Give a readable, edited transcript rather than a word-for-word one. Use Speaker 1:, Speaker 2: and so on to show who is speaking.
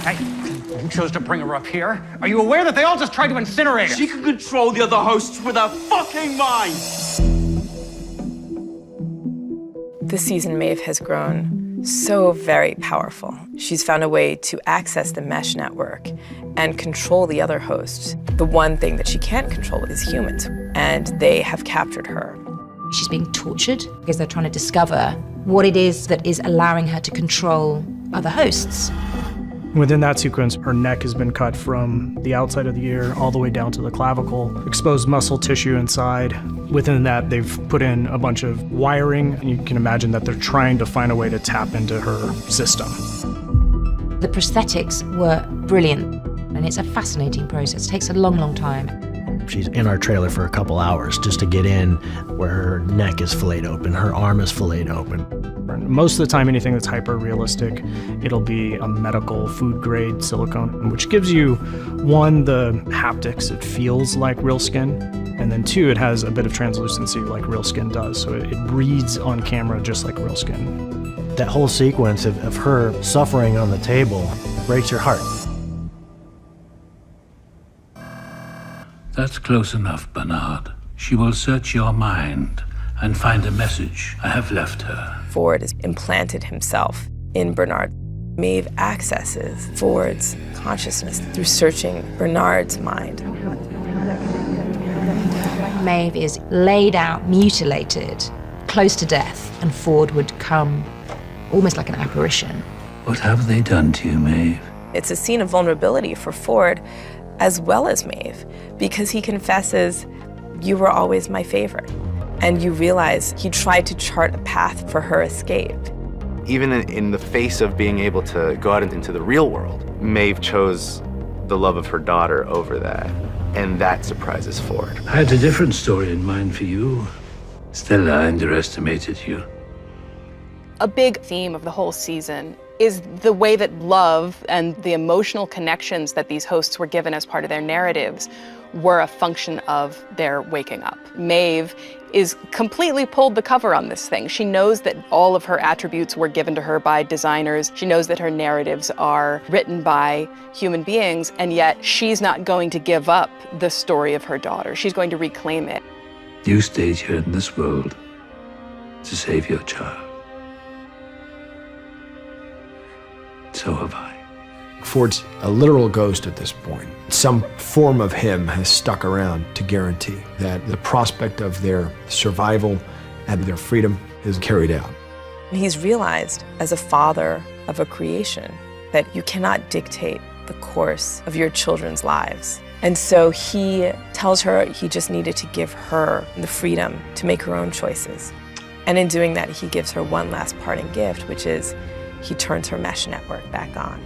Speaker 1: Hey, you chose to bring her up here. Are you aware that they all just tried to incinerate her?
Speaker 2: She can control the other hosts with her fucking mind!
Speaker 3: This season, Maeve has grown so very powerful. She's found a way to access the mesh network and control the other hosts. The one thing that she can't control is humans, and they have captured her.
Speaker 4: She's being tortured because they're trying to discover what it is that is allowing her to control other hosts.
Speaker 5: Within that sequence, her neck has been cut from the outside of the ear all the way down to the clavicle, exposed muscle tissue inside. Within that, they've put in a bunch of wiring, and you can imagine that they're trying to find a way to tap into her system.
Speaker 4: The prosthetics were brilliant, and it's a fascinating process. It takes a long, long time.
Speaker 6: She's in our trailer for a couple hours just to get in where her neck is filleted open, her arm is filleted open.
Speaker 5: Most of the time, anything that's hyper-realistic, it'll be a medical food-grade silicone, which gives you, one, the haptics, it feels like real skin, and then two, it has a bit of translucency like real skin does, so it reads on camera just like real skin.
Speaker 6: That whole sequence of her suffering on the table breaks your heart.
Speaker 7: That's close enough, Bernard. She will search your mind and find a message I have left her.
Speaker 3: Ford has implanted himself in Bernard. Maeve accesses Ford's consciousness through searching Bernard's mind.
Speaker 4: Maeve is laid out, mutilated, close to death, and Ford would come almost like an apparition.
Speaker 7: What have they done to you, Maeve?
Speaker 3: It's a scene of vulnerability for Ford as well as Maeve, because he confesses, "You were always my favorite." And you realize he tried to chart a path for her escape.
Speaker 8: Even in the face of being able to go out into the real world, Maeve chose the love of her daughter over that, and that surprises Ford.
Speaker 7: I had a different story in mind for you. Stella underestimated you.
Speaker 9: A big theme of the whole season is the way that love and the emotional connections that these hosts were given as part of their narratives were a function of their waking up. Maeve is completely pulled the cover on this thing. She knows that all of her attributes were given to her by designers. She knows that her narratives are written by human beings, and yet she's not going to give up the story of her daughter. She's going to reclaim it.
Speaker 7: You stayed here in this world to save your child. So have I.
Speaker 10: Ford's a literal ghost at this point. Some form of him has stuck around to guarantee that the prospect of their survival and their freedom is carried out.
Speaker 3: He's realized, as a father of a creation, that you cannot dictate the course of your children's lives. And so he tells her he just needed to give her the freedom to make her own choices. And in doing that, he gives her one last parting gift, which is he turns her mesh network back on.